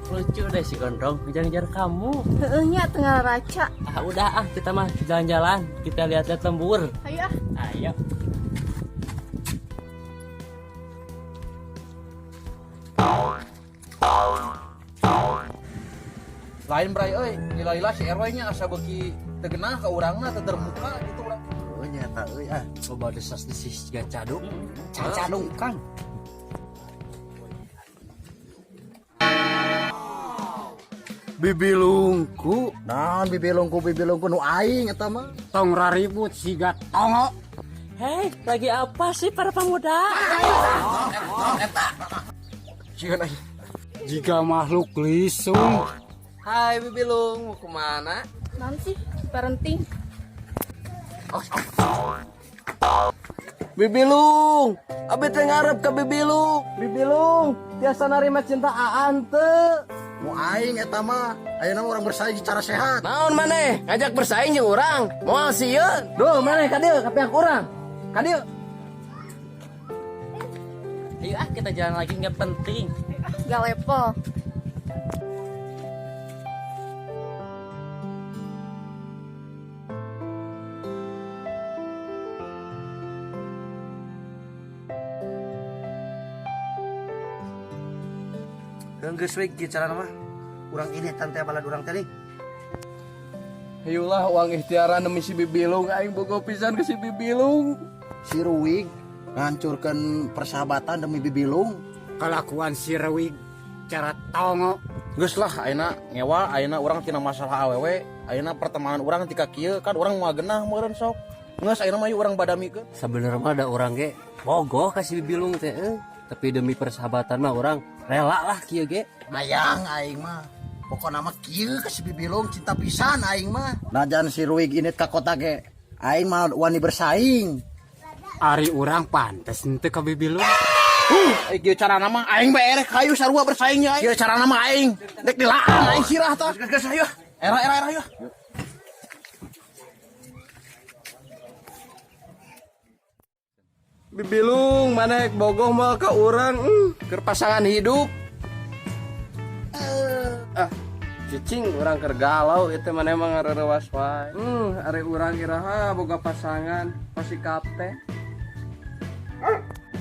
Lucu deh si Gondrong ngejar-ngejar kamu. Heehnya tengah raca. Udah kita mah jalan-jalan. Kita lihat-lihat lembur. Ayo ah. Ayo. Lain bray euy, lila-lila si RW nya asa beuki teu geunah ka urangna teu terbuka gitu urang. Oh nyata euy Coba desas-desis siga cadung. cadung Kang. Bibilungku, naon bibilungku nu aing eta mah. Tong raribut siga tongo. Hei, lagi apa sih para pemuda? Sieun aing. Jika makhluk lisung. Hai Bibilung, mau kemana? Naon sih? Parenting. Bibilung, abi teh ngarep ka Bibilung. Bibilung, tiasa narima cinta Aan teu. Mu aing eta mah, ayeuna urang bersaing secara sehat. Naon maneh? Ngajak bersaing jeung urang. Moal sieun. Duh, maneh ka dieu ka pihak urang. Ka dieu. Ayo kita jalan lagi nggak penting. Gak level. Geus we kieu carana mah. Urang ini tante balad urang teh. Hayulah uang ikhtiaran demi si Bibilung, aing boga pisan ke si Bibilung. Si Ruwig ngancurkeun persahabatan demi Bibilung. Kelakuan si Rewig cara tongo. Geus lah ayeuna ngewa, ayeuna urang tina masalah awewe, ayeuna pertemanan urang tika kieu kan urang moal geunah meureun sok. Geus ayeuna mah urang badamikeun. Sebenarnya mah ada orang ge bogoh kasih bilung teh. Tapi demi persahabatan mah orang rela lah kieu ge. Hayang aing mah. Pokona mah kieu ka si Bibilung cinta pisan aing mah. Najan si Ruwig init ka kota ge. Aing mah wani bersaing. Ari urang pantes henteu ka bibilung. Kieu carana mah aing bae erek hayu sarua bersaingnya aing. Kieu carana mah aing dek dilaan aing sirah tah. Geus hayu. Era hayu. Bibilung mana bogoh mah ka urang keur pasangan hidup. Cicing urang keur galau itu mana emang ngarerewas wae. Ari urang iraha boga pasangan pasti kapte.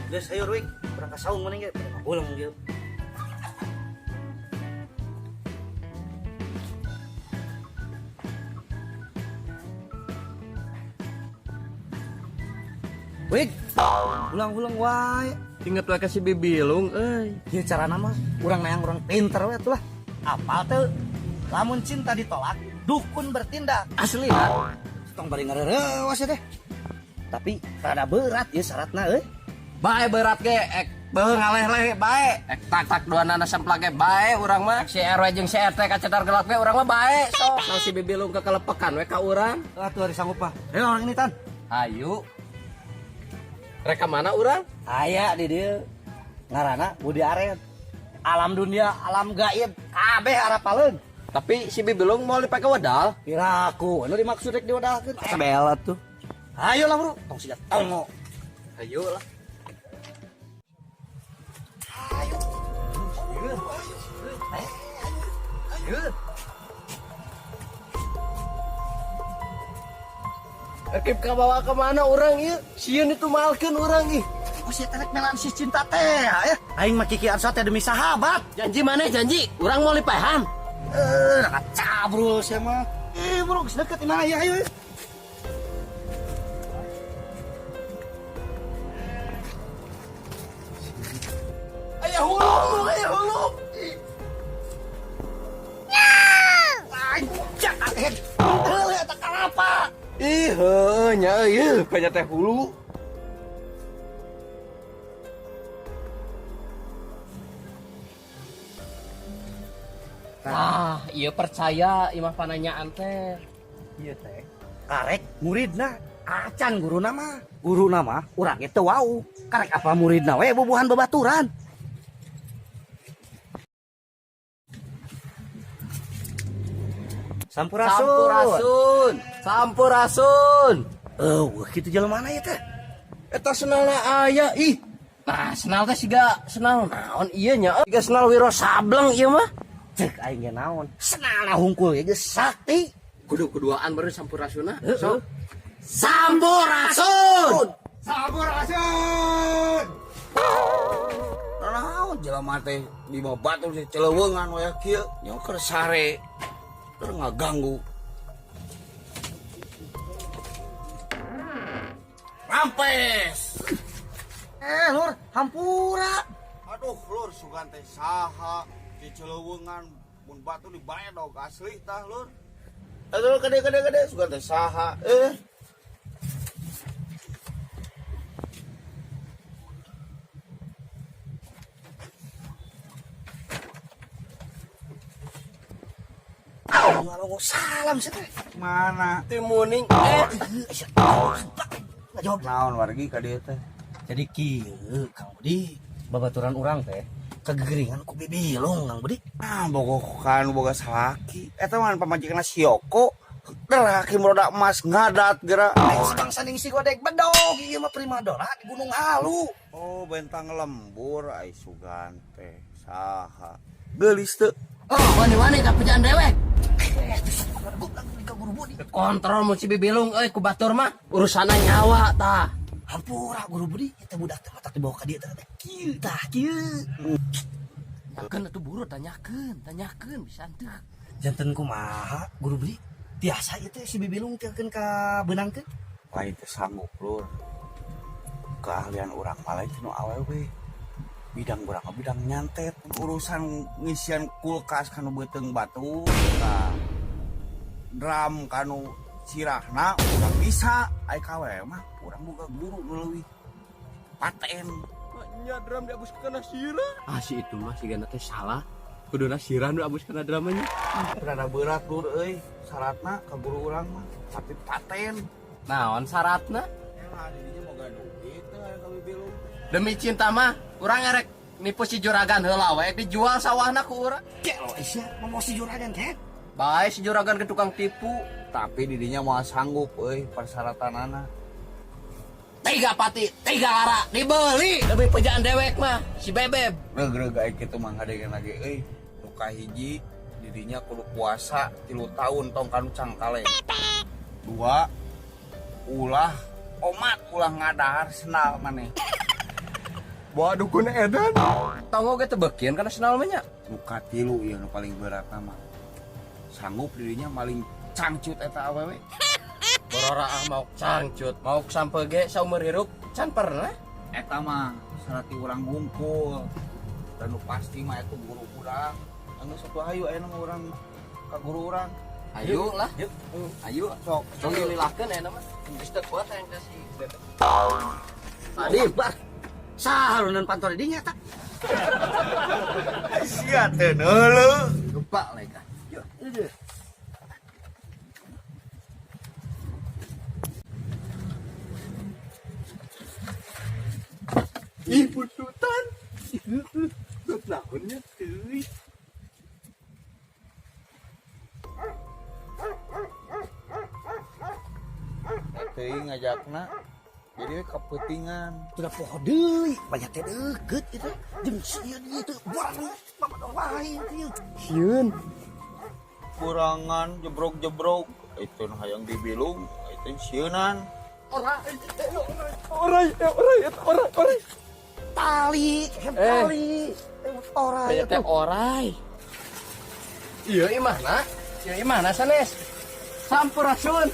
Geus hayu Ruwig, urang ka saung meuning ge. Pulang ge. Wig, ulang-ulang wae. Ingat wae ka si Bibilung euy. Ieu carana mah urang nayang urang pinter we atuh lah. Apal teu? Lamun cinta ditolak, dukun bertindak. Asli ha. Tong bari ngarerewas teh. Tapi rada berat ieu syaratna euy. Bae berat ge ek beuh ngaleh-leh bae. Ek tak duana sampla ge bae urang mah. Si RW jeung si RT kacetar gelap ge urang mah bae sok. Nang si Bibilung kekelepekan we ka urang. Atuh ari sanggup ah. Ayo orang ini tan. Ayo. Reka mana urang? Aya di dieu. Ngaranna Budi Aret. Alam dunia, alam gaib, kabeh harapaleun. Tapi si Bibilung mau dipake wedal. Piraku, anu dimaksud rek diwadahkeun. Sebel atuh. Ayo lah bro, tong siga tongo. Ayo lah. Ekip ka bawa ke mana orang ieu? Sieun itu malkeun urang ih. Oh si telek melan si cinta teh ya. Aing mah kikian sate demi sahabat. Janji mana janji? Urang mau lipahan. Cabrul saya mah. Bro, geus deket imah aya ayo. Aya hulung, aya hulung. Anjak ahead. Heuh eta kalapa. Ih, heuh nya ieu kanya teh hulu. Ah, iya percaya imah pananyaan teh. Ieu teh karek muridna acan guruna mah. Guruna mah urang itu wau. Karek apa muridna we bubuhan babaturan. Sampurasun. Sampurasun. Kitu jelema mana ya teh? Eta senalna aya ih. Nah, senal teh siga senal naon ieu nya? Tiga senal Wiro Sableng ieu mah. Cek aing ge naon. Senana hungkul ge sakti. Kudu-kuduaan baru sampurasunna. So. Sampurasun. Sampurasun. Naon jelema teh di bawah batu di celewengan we kieu. Nya keur sare. Keur ngaganggu. Rampes. Lur, hampura. Aduh lur sugan teh saha di celewengan mun batu dibayar dong asli tah lur. Aduh gede sugan teh saha. Ngomong salam sih teh. Mana? Timuning Ngajawab Naon wargi ka dieu teh? jadi kieu Kang Budi Babaturan urang teh kegeringan ku bibilung Kang Budi. Ah bogokan boga salaki. Eta mah pamajikanna si Yoko. Laki roda emas ngadat geura. Bangsa ning si godek bedog ieu mah primadona di Gunung Halu. Oh bentang lembur ai sugan teh saha. Geulis teu. oh wani-wani ka pejaan dewek. Ka Guru Budi. Kontrol mun si bibilung euy ku batur mah urusanna nyawa tah. Hampura Guru Budi eta budak teh matak dibawa ka dieu teh kieu tah kieu. Tanyakeun atuh buru tanyakeun bisa teu. Janten kumaha Guru Budi? Biasa ieu teh si bibilung teukeun ka beunangkeun. Lain teh sanggup lur. Keahlian urang mah lain nu awewe. Bidang urang bidang nyantet, urusan ngisian kulkas kanu beuteung batu, nah, drum kanu sirahna urang bisa, ai kawe mah urang boga guru nu leuwih paten. Nya drum diabus kana sirah. Ah si itu mah si teh salah. Kuduna sirah nu abus kana dramanya. Rada berat lur euy, syaratna ka guru urang mah, tapi paten. Naon syaratna? Nah, didinya moga duit teh aya ka bibilung. Demi cinta mah urang erek nipu si juragan heula we dijual sawahna ku urang. Kelo isya mau si juragan teh. Bae si juragan ke tukang tipu. Tapi didinya moal sanggup euy persyaratanana. Tiga pati, tiga lara dibeli demi pejaan dewek mah si bebeb. Reug-reug aya kitu mah ngadegeun lagi euy. Nu kahiji didinya kudu puasa 3 tahun tong kanu cangkaleng. 2 ulah omat ulah ngadahar senal maneh. Bawa dukun edan. Tonggo ge teu beukeun kana senal mah nya. Nu katilu ieu nu paling berat mah. Sanggup dirinya maling cangcut eta awewe. Borora ah mau cangcut, mau sampe ge saumur hirup can pernah. Eta mah sarati urang hungkul. Dan nu pasti mah eta guru urang. Anu satu hayu aya mah urang ka guru urang. Ayo lah. Ayo sok. Sok lilahkeun aya mah. Geus teu kuat yang kasih. Tadi bah. Sahalunan pantor dinya tak. Sia teu neuleuh. Lupa leka. Yo. Ih bututan. Naonnya teuy. Teuing ngajakna. Jadi kepentingan. Sudah poho deui, banyak teh deukeut kitu. Jeung sieun ieu teh bareng mamador wae ieu. Sieun. Kurangan jebrok-jebrok. Itu nu hayang dibilung, itu sieunan. Orai. Tali, tali. Ora Banyak teh orai. Iya imahna? Iya imahna sanes? Sampurasun.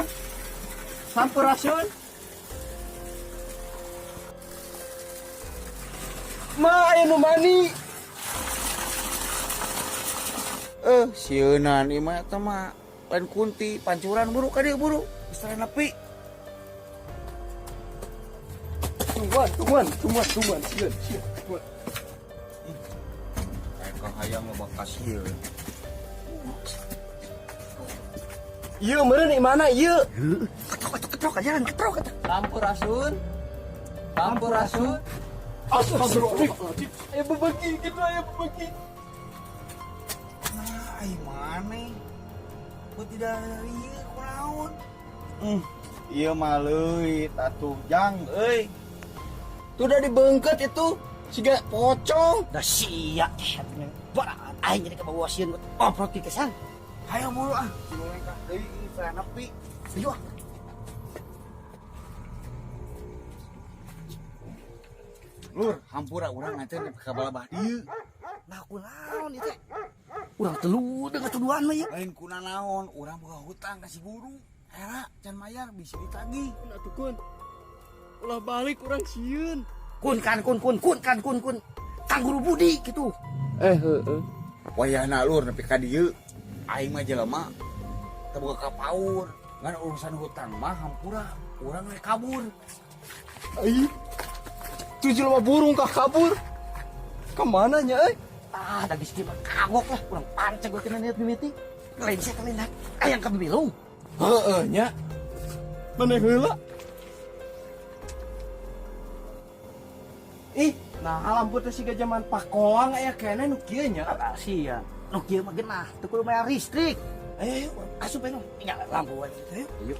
Ma aya nu mani. Sieunan ieu mah eta mah lain kunti, pancuran buru ka dieu buru. Geus nepi. Tungguan, sieun. Eka hayang ngebakas sieun. Ieu meureun imana ieu? ketrok aja kan ketrok kata. Sampurasun. Astagfirullahaladzim. Aya bebegi kitu aya bebegi. Nah, ai maneh. Ku tidak ieu kunaon? Ieu mah leuwih atuh jang euy. Sudah dibeungkeut itu. Siga pocong. Dah sia bara aing jadi kebawa sieun oprot di kesan. Hayo mulu ah. Mulai ka deui saya nepi. Ayo. Lur, hampura urang nanti ka balabah dieu. Nah kunaon ieu teh? Urang telu dengan tuduhan mah ieu. Lain kuna naon, urang boga hutang ka si guru. Era can mayar bisa ditagih. Nah tukun. Ulah balik orang sieun. Kun. Kang Guru Budi gitu. Wayahna lur nepi ka dieu. Aing mah jelema teu boga kapaur. Ngan urusan hutang mah hampura urang rek kabur. Ai. Tu jelema burung kah kabur. Kemana nya Ah, da geus kieu mah kagok lah urang panceg we kena niat mimiti. Lencet ayang ka Bibilung. Heeh nya. Maneh heula. Ih, nah lampu teh siga zaman pakoang aya kene nu kieu nya. Sia. Nu kieu mah genah teu kudu bayar listrik. Ayo, asup eno. Tinggal lampu we. Ayo.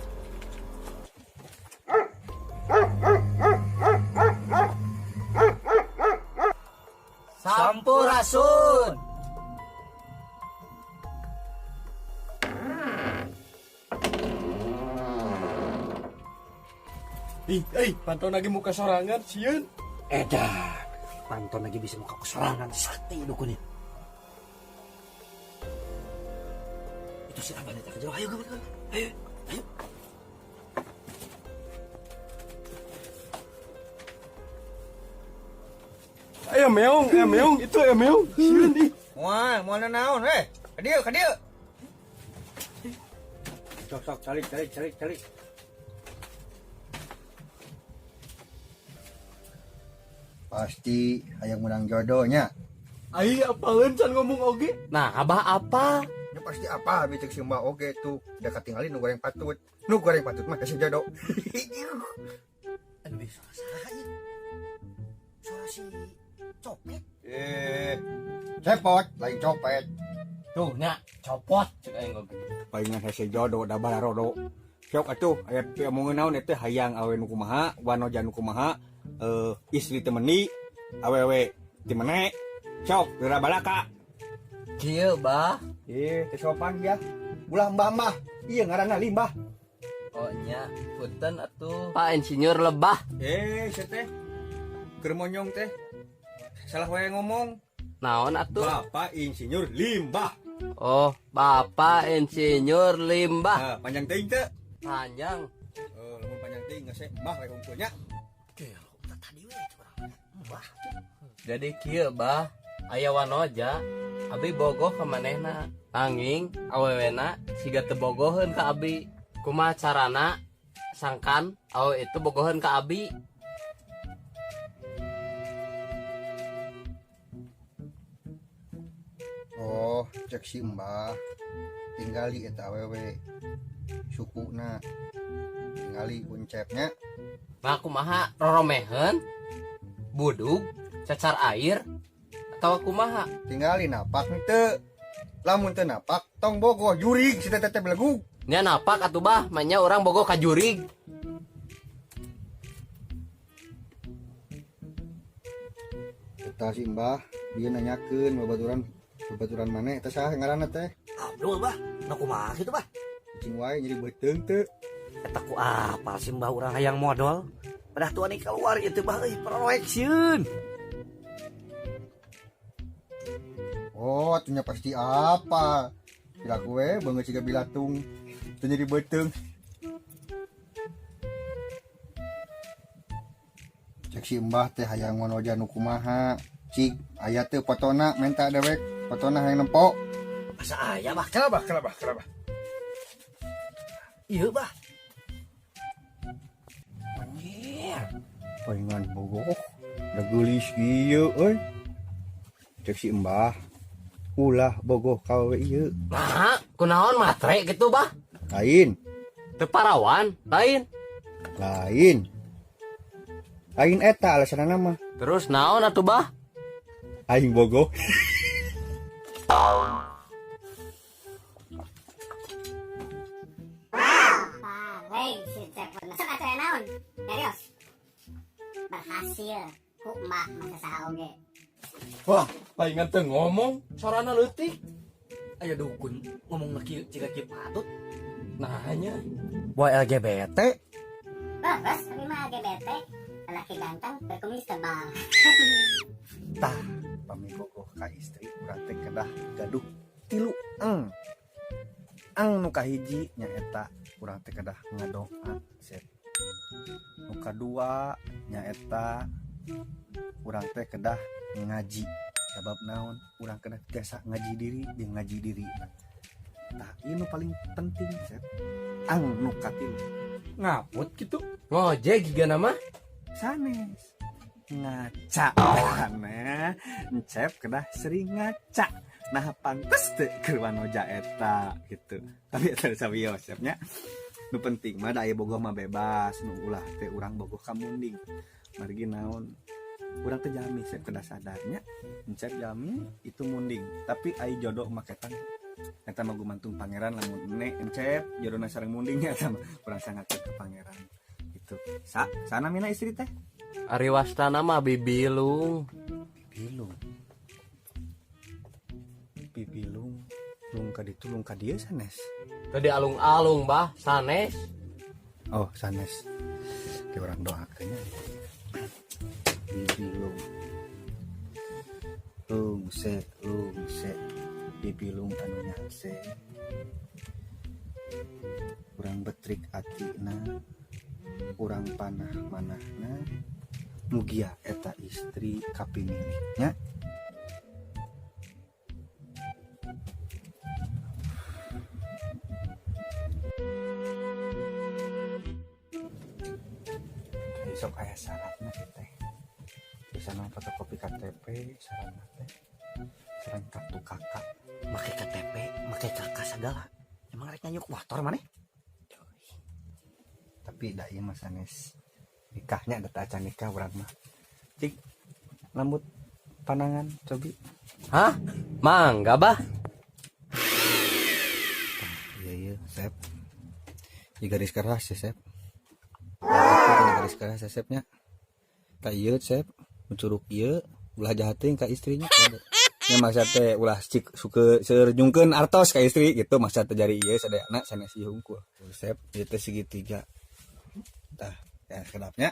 Sampurasun. Pantau lagi muka sorangan sieun. Edan. Panton lagi bisa muka keserangan sakti dukunnya. Itu si Abang tak kejauh. Ayo, ayo. Ayam meong, itu ayam meong. Sieun ih. Wah, mau naon ka dieu. Sok, calik. Pasti hayang menang jodohnya. Ai apalun can ngomong oge. Nah, abah apa? Ya pasti apa bicek si Mbak oge tuh. Udah ketinggalin nu goreng patut. Nu goreng patut mah kasih jodoh. Aduh, suara ya. Suara si copet. Cepot lain copet. Tuh, nya, copot cek aing oge. Palingan hese jodoh da balarodo. Sok atuh aya teu omongeun naon teh hayang awe nu kumaha, wanoja nu kumaha, istri teu meuni, awewe teu meneh. Sok geura balaka. Kieu, Bah. Teu sopan ya. Ulah mbah. Iya ngaranna limbah. Oh nya, punten atuh. Pak Insinyur Lebah. Sia teh. Keur monyong teh. Salah wae ngomong. Naon atuh? Bapak Insinyur Limbah. Oh, Bapak Insinyur Limbah. Panjang teuing teu? Panjang. Lamun panjang teuing geus Mbah we unggulnya. Tadi we Mbah. Jadi kieu, Bah. Aya wanoja, abi bogoh ka manehna. Anging awewena siga teu bogoheun ka abi. Kumaha carana sangkan awe itu bogoheun ka abi? Oh, cek si Mbah. Tinggali eta awewe. Sukuna. Tinggali kuncepnya. Nah kumaha roromeheun? Budug, cacar air, atau kumaha? Tinggali napak teu. Lamun teu napak tong bogoh jurig si teteh belegug. Nya napak atuh Bah, manya orang bogoh ka jurig. Eta si Mbah, dia nanyakeun babaturan maneh eta saha ngaranna teh? Abdul Bah, na kumaha kitu Bah? Cing wae jadi beuteung teu. Eta ku apa sih Mbah urang hayang modal? Padah tuan ini keluar itu Bah euy proyek sieun. Oh, atunya pasti apa? Bila kue banget siga bilatung. Itu jadi beuteung. Cek si Mbah teh hayang ngonoja nu kumaha. Cik, aya teu fotona menta dewek. Fotona hayang nempo. Masa aya Bah? Kenapa? Iya Bah. Anjir. Palingan bogoh. Da geulis kieu euy. Cek si Mbah. Ulah bogoh kawe ieu. Nah, kunaon matre gitu Bah? Lain. Teu parawan, lain. Lain eta alasanna mah. Terus naon atuh Bah? Aing bogoh. Hei, si cepet. Sok atuh naon? Serius. Berhasil. Kok emak masa saha oge. Wah, palingan teu ngomong, sorana leutik. Aya dukun ngomong kieu jika kieu patut. Nahanya. Boy LGBT. Bagus, tapi mah LGBT. Lelaki ganteng berkumis tebal. Tah pamibogoh ka istri urang teh kedah gaduh tilu nu kahiji nyaeta urang teh kedah ngadoa set. Nu kadua nyaeta urang teh kedah ngaji. Sabab naon urang kedah biasa ngaji diri jeung ngaji diri. Tah ieu nu paling penting set. Nu katilu Ngaput gitu. Ngojek giga nama. sanes ngaca karena Encep kedah sering ngaca. Nah pantes teu keur wanoja eta gitu. Tapi eta sawiosepnya nu penting mah da aya bogoh mah bebas, nu ulah teh urang bogoh ka munding. Margi naon urang teh jami saya kedah sadarnya Encep jami itu munding. Tapi ai jodoh mah ketan eta mah gumantung pangeran lamun nek Encep jodohna sareng munding eta mah urang sangat ke pangeran. Gitu. Sana mina istri teh? Ari wastana mah bibilung. Bibilung lung ka ditu lung ka dieu sanes. Tadi alung-alung bah, sanes. Oh sanes. Ke urang doakeun nya. Bibilung. Lung se bibilung anu nyase. Urang betrik atina. Urang panah manahna. Mugia eta istri kapimilihnya. Sok aya syaratna teh. Bisa nang fotokopi KTP syaratna teh. Sareng kartu kakak. Make KTP, make kakak segala. Emang rek nyanyuk motor maneh? Tapi da ieu mah sanes nikahnya da teu acan nikah urang mah. Cik lambut panangan cobi. Hah? Mangga bah. Iya Sep. Di garis keras ya Sep. Di garis keras ya Sepnya. Ka ieu Sep, mencuruk ieu ulah jahat teh ka istrinya. Ya maksud teh ulah cik suke seur nyungkeun artos ka istri gitu maksud teh jari ieu sadayana sanes ieu hungkul. Sep ieu teh segitiga. Tah, ya kedapnya.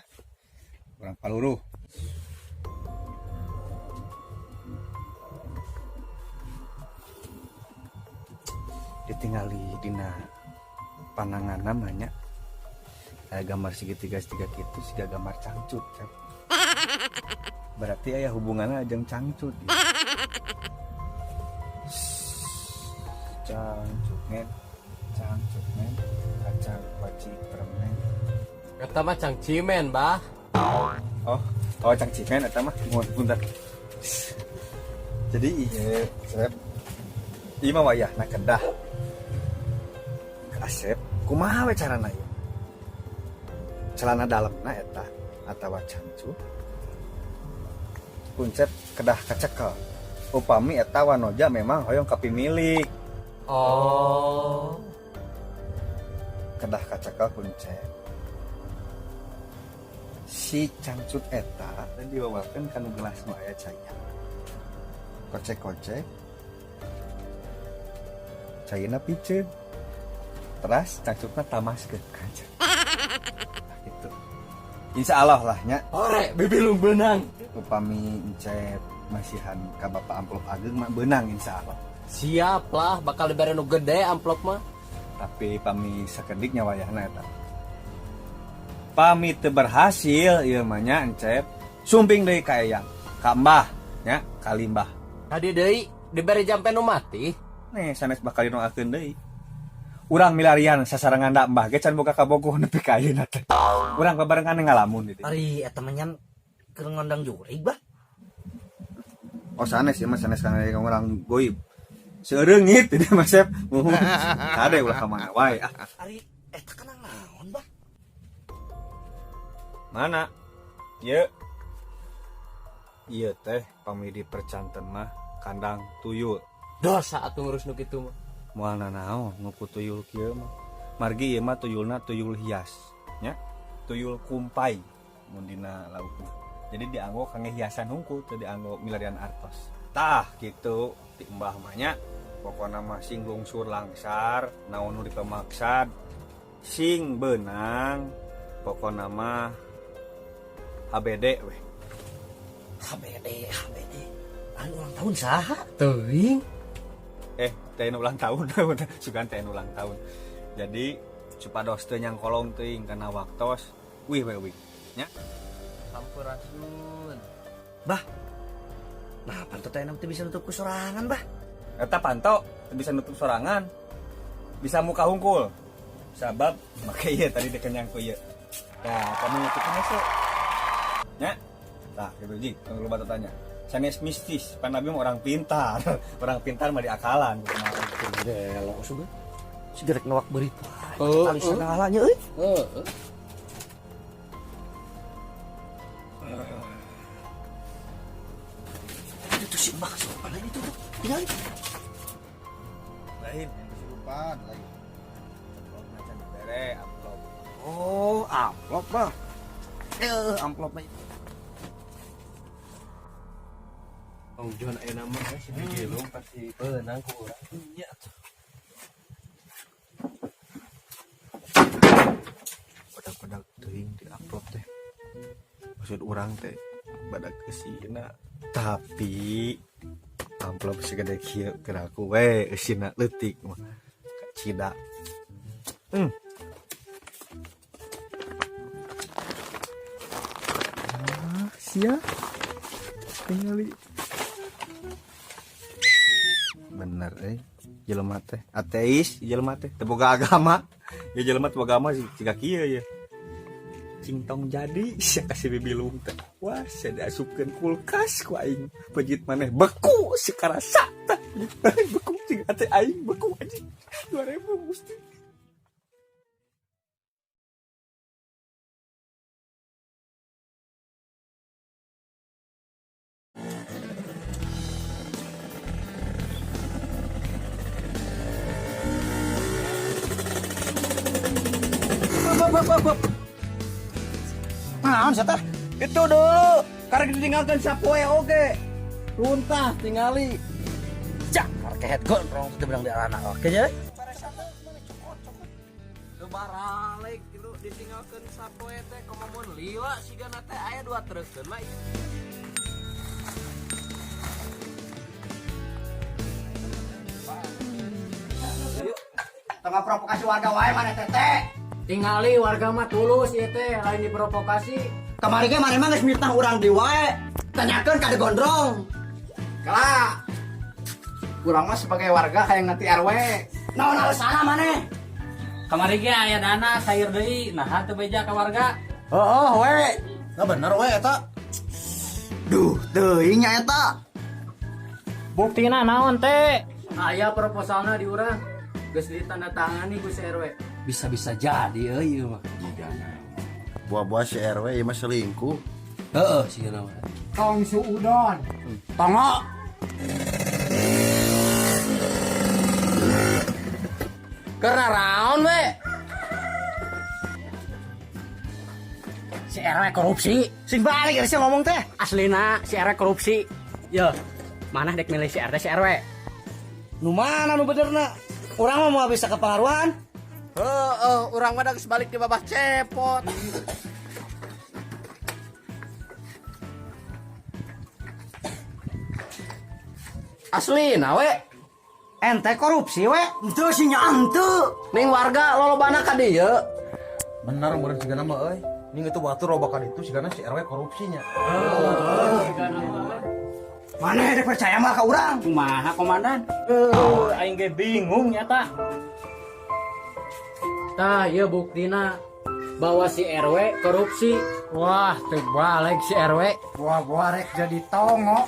Urang paluruh. Ditinggali dina panangan namanya aya gambar segitiga gitu siga gambar cangcut Sep. Berarti aya hubungannya jeung cangcut ya. Cangcut men kacang paci permen. Eta mah cangcimen bah. Oh cangcimen eta mah punten. Jadi iya Sep ieu mah wayahna kedah Asep kumaha we carana ieu celana dalemna eta atawa cangcut kuncep kedah kacekel upami eta wanoja memang hoyong kapimilik. Oh. Kedah kacekel kuncep si cangcut eta dan dibawakeun kana gelas nu aya cainya kocek-kocek cairna piceun teras cangcutna tamaskeun kaca gitu. Insya Allah lah nya Ore bibilung benang. upami Encep masihan ka bapak amplop ageng mah beunang insya Allah. Siap lah, bakal dibere nu gede amplop mah. Tapi pami sakedik nya wayahna eta. Pami teu berhasil ieu mah nya Encep. Sumping deui ka eyang, ka Mbah nya, ka Limbah. Hadi deui dibere jampe nu mati. Nih sanes bakal dinoakeun deui. Urang milarian sasarangan da Mbah ge can boga kabogoh nepi ka ayeuna teh. Urang babarengan ngalamun gitu. Ari eta mah nyan keur ngondang jurig bah. Oh sanes ya mas sanes kana orang goib. Sereungit ini Mas Sep. Kade ulah ka mana wae. Ari eta kana naon bah? Mana? Ieu. Ieu teh pami di percanten mah kandang tuyul. Dosa atuh ngurus nu kitu mah. Moalna naon nguku tuyul kieu mah. Margi ieu mah tuyulna tuyul hias, nya. Tuyul kumpai mun dina laukna. jadi dianggo kangge hiasan hungkul teu dianggo milarian artos tah gitu ti mbah mahnya pokona mah sing lungsur langsar naon nu dipamaksad sing beunang pokona mah HBD weh. HBD anu ulang tahun saha Teuing. Teh ulang tahun sugan teh ulang tahun jadi supados teu nyangkolong teuing kana waktos wih nya Sampurasun. bah nah panto teh teu bisa nutup kusorangan bah eta panto teu bisa nutup sorangan bisa muka hungkul sabab make ieu tadi dikenyang ku ieu nah kamu nutupnya sih nya tah gitu ji tunggu lu tanya sanes mistis pan nabi mah orang pintar orang pintar mah diakalan delok suga sigarek nawak berita tali sagalanya euy itu si mbak sopan lain itu tinggal lain kesurupan lain amplop macan bere amplop oh amplop bah amplop mah Om John aya nama si Bilung pasti beunang ku urang. Nya. badak-badak teuing di amplop teh maksud urang teh badak eusina tapi amplop segede kieu keur aku we eusina leutik mah cida sia tinggali bener jelema teh ateis jelema teh teu boga agama ya jelema teu boga agama siga kieu ya cingtong jadi sia kasih bibilung teh wah sia diasupkeun kulkas ku aing pejit maneh beku si karasa teh beku cing ate aing beku anjing 2000 Gusti. naon sata itu dulu karek ditinggalkeun sapoe oge runtah tingali cak karek headgon rong teu bilang di anak oke nya Baralik gitu ditinggalkeun sapoe teh komamun lila sigana teh aya 2 treukeun mah. tengah provokasi warga wae mana tete Tingali warga mah tulus ieu teh lain diprovokasi. kemarin ge mana mah geus mitah urang di wae tanyakeun ka de gondrong kala urang mah sebagai warga hayang ngerti RW naon alasanna maneh Kamari ge aya dana cair deui nah teu beja ka warga. we nah bener we eta duh teuing nya eta Buktina naon teh? Aya proposalna di urang geus ditandatangani ku RW. Bisa-bisa jadi ieu mah. Buah-buah si RW ieu mah selingkuh. Heeh sigana mah. tong suudon tongo Karena raon we. si RW korupsi sing balik geus ngomong teh Aslina si RW korupsi. Yo, mana dek milih si RT si RW? nu mana nu benerna urang mah mau bisa kepengaruhan Urang mah geus balik di babah cepot. Aslina we. ente korupsi we henteu sinya henteu Ning warga lolobana ka dieu. Bener meureun sigana mah euy. Ning itu batur robakan itu sigana si RW korupsinya. mana dek percaya mah ka urang Kumaha komandan? Aing ge bingung nyata. Tah ieu buktina bahwa si RW korupsi. Wah, terbalik si RW. buah rek jadi tongo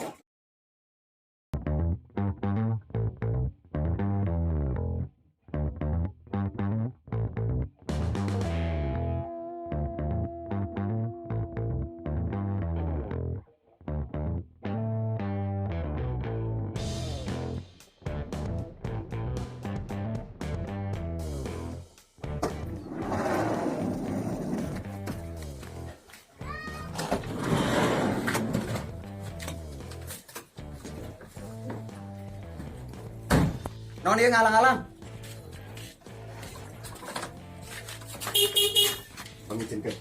Non dia ngalang-ngalang. Pamicinkeun.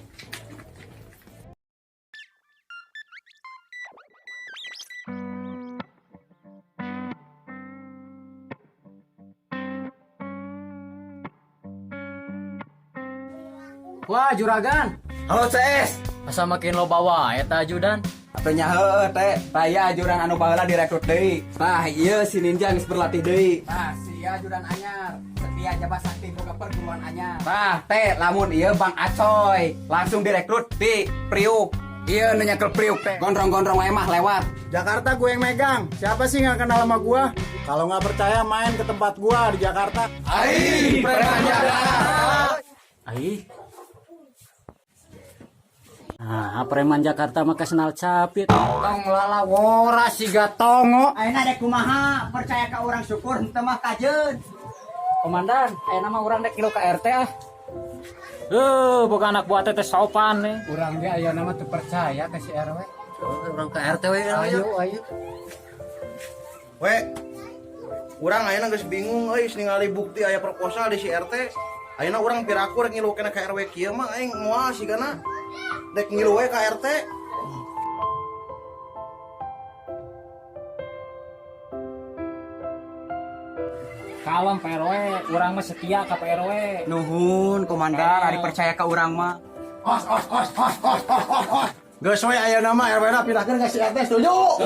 Wah, juragan. Halo CS. Asa makin lo bawa eta ajudan. Atunya heueuh teh, raya ajudan anu baheula direkrut deui. Tah ieu si Ninja geus berlatih deui. Tah si ajudan anyar, setia jabat sakti boga perguruan anyar. Tah teh lamun ieu Bang Acoy, langsung direkrut di Priuk. Ieu nu nyakel Priuk teh. Gondrong-gondrong wae mah lewat. Jakarta gue yang megang. Siapa sih nggak kenal sama gue? Kalau nggak percaya main ke tempat gue di Jakarta. Ai, preman Jakarta. Ai. Ah, preman Jakarta mah kesenal capit. Tong lala wora siga tongo. Ayeuna dek kumaha, percaya ka urang syukur henteu mah kajeun. Komandan, ayeuna mah urang dek kilo ka RT ah. Bukan anak buah teh sopan nih. Urang ge ayeuna mah teu percaya ka si RW. Orang ke RT we. Ayo. We, urang ayeuna geus bingung euy ningali bukti aya proposal di si RT. Ayeuna urang piraku rek ngilu kana ka RW kieu mah aing moal sigana dek ngilu we ka RT. Kalem PRW, urang mah setia ka PRW. Nuhun komandan, ari percaya ka urang mah. Geus we ayeuna mah RW na pindahkeun ka si RT setuju?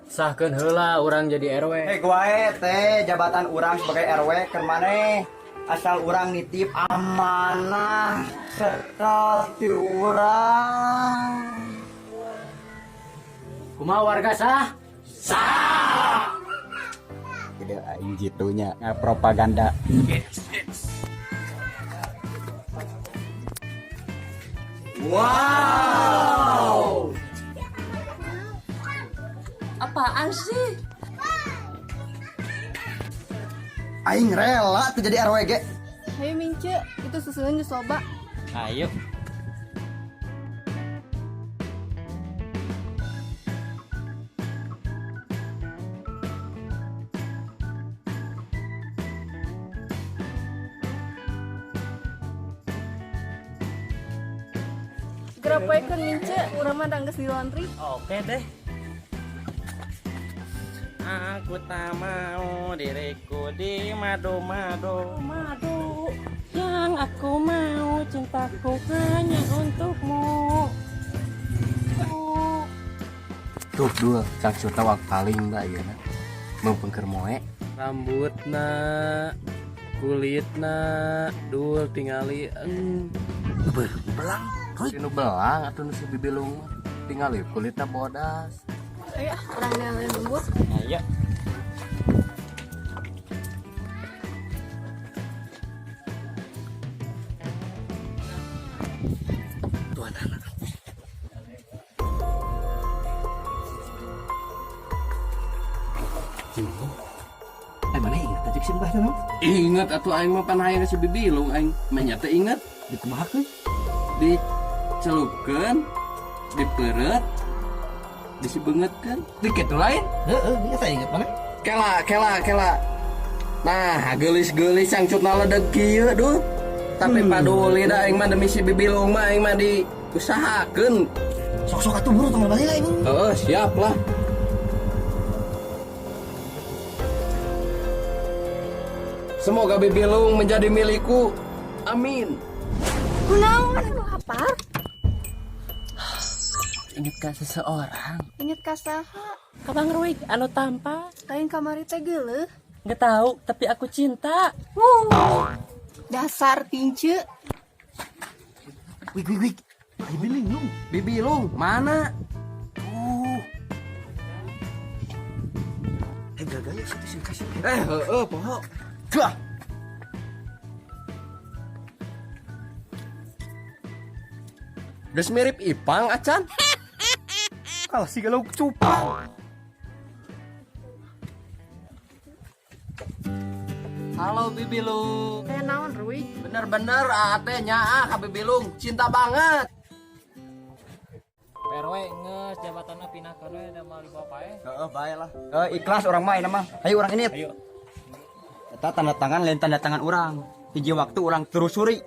Sahkeun heula urang jadi RW. Guae teh jabatan urang sebagai RW keur maneh. Asal urang nitip amanah serta ti urang. Kumaha warga sah? Gede aing gitunya propaganda. Wow. Apaan sih? Aing rela tuh jadi RW ge. Ayo Mince, itu susunya coba. Ayo. Segera poekeun Mince, urang mah dangges di laundry. Oke deh. Aku tak mau diriku di madu-madu. Madu yang aku mau, cintaku hanya untukmu. Tuh dua cang cuta wak paling da ieu na. Mempengker moe. Rambutna, kulitna, dul tingali Belang. Nu belang atuh nu si bibilung mah. Tingali kulitna bodas. Ayo, urang yang lembut. Ayo. Mana ingat aja si Mbah teh? Ingat atuh aing mah pan hayang si bibilung aing mah nya teu inget Dikumahakeun? dicelupkeun, dipeureut, disibeungeutkeun. Dikitu lain. Heeh, ieu saya ingat mana? Kela. Nah, geulis-geulis sangcutna ledeg kieu duh. Tapi paduli da aing mah demi si bibilung mah aing mah diusahakeun. Sok-sok atuh buru teman balik lah ibu. Heeh, siap lah. Semoga bibilung menjadi milikku. Amin. Kunaon anu hafal? Ingat ka seseorang? Ingat ka saha? Kabang Ruik, anu tampa. Lain kamari teh geuleuh. Nggak tahu, tapi aku cinta. Dasar Pince. Wik. Bibilung, mana? Gagal ya satu sing kasih. Poho. Dah. Geus mirip Ipang acan. Kalah si galau cupang. Halo Bibilung. Kayak naon Ruy? Bener-bener ate nya ka Bibilung, cinta banget. PRW nges jabatannya pindah ke da mal bapak. Heeh, bae lah. Ikhlas orang mah ini mah. Ayo orang ini. Ayo. Eta tanda tangan lain tanda tangan orang. Hiji waktu orang terusuri.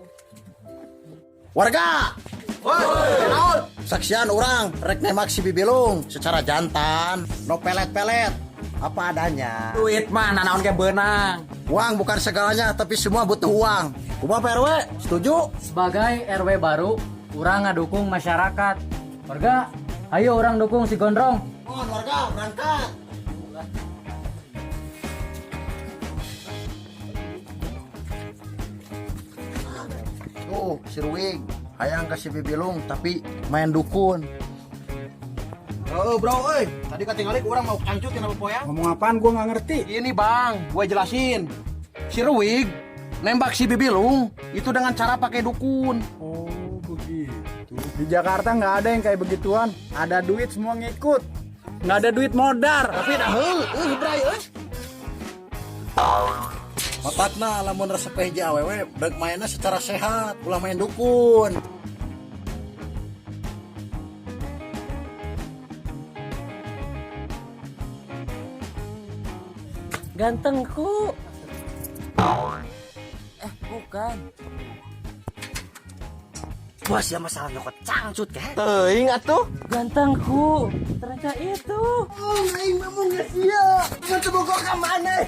Warga, woi, saksian orang rek nembak si Bibilung secara jantan, no pelet-pelet, apa adanya. Duit mah nanaon ge beunang. Uang bukan segalanya, tapi semua butuh uang. Kumaha Pak RW? Setuju? Sebagai RW baru, orang ngadukung masyarakat. Warga, ayo orang dukung si Gondrong. Mohon warga berangkat. Tuh, si Ruwig, hayang kasih Bibilung tapi main dukun. Oh bro, tadi ketinggalan orang mau kancut ya nama poya. Ngomong apaan gua nggak ngerti. Ini bang, gue jelasin. Si Ruwig nembak si Bibilung itu dengan cara pakai dukun. Oh begitu. Di Jakarta nggak ada yang kayak begituan. Ada duit semua ngikut. Nggak ada duit modar. Tapi dah bray, Matakna lamun resep hiji awewe dek mainnya secara sehat, ulah main dukun. Gantengku. Bukan. Bos ya masalah nyokot cangcut ke? Teuing atuh. Gantengku. Ternyata itu. Oh, aing mah mau geus sia. Mun bogo ka maneh.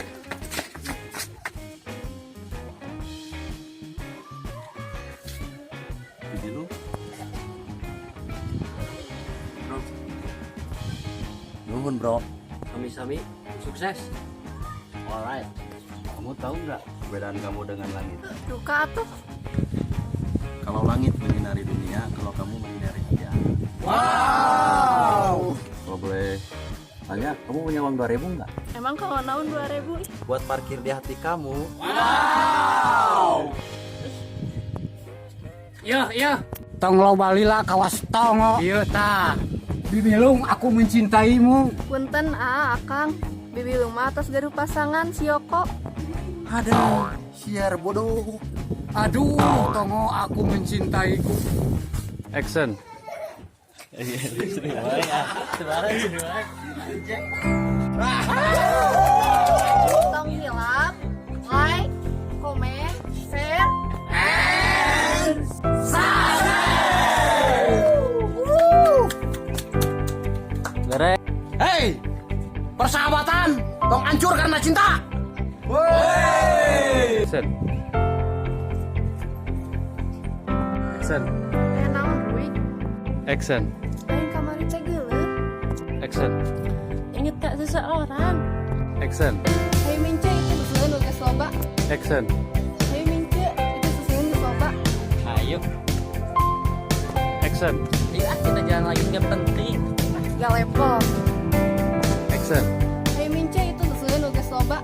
Nuhun bro. Sami-sami sukses. Alright. Kamu tahu nggak perbedaan kamu dengan langit? Duka tuh. Kalau langit menyinari dunia, kalau kamu menyinari dia. Wow. Kalau boleh tanya, kamu punya uang 2.000 nggak? Emang kalau naon 2.000? Buat parkir di hati kamu. Iya. Tong lo balila kawas tongo. Iya ta. Bibilung aku mencintaimu. Punten Akang. Bibilung mah atas gaduh pasangan si Yoko. Aduh, siar bodoh. Aduh, tongo aku mencintaiku. Action. Tong hilap, like, comment, share, and Gerek. Hei, persahabatan tong hancur karena cinta. Action. Action. naon Ruwig. Action. Lain kamari teh geuleuh. Action. Inget tak seseorang. Action. Hey Mince itu susueun nu geus loba. Action. Hey Mince itu susueun geus loba. Ayo. Action. Iya, kita jalan lagi nggak penting. Gak level. Action. Hey Mince itu susueun nu geus loba.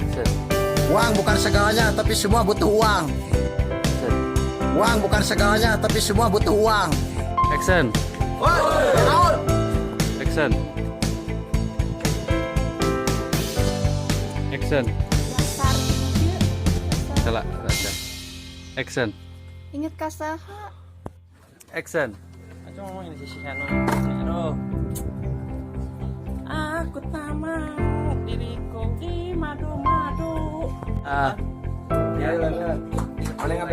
Action. Uang bukan segalanya, tapi semua butuh uang. Action. Uang bukan segalanya, tapi semua butuh uang. Action. Action. Action. Dasar ieu. Salah, action. Action. Inget ka saha? Action. Aduh. Aku tak mau diriku di madu-madu.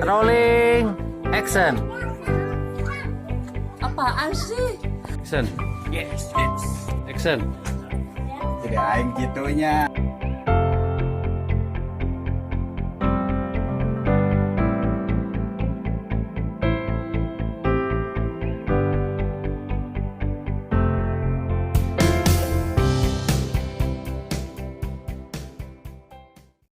Rolling. Action. Apaan sih? Action. Action. Jadi aing gitunya.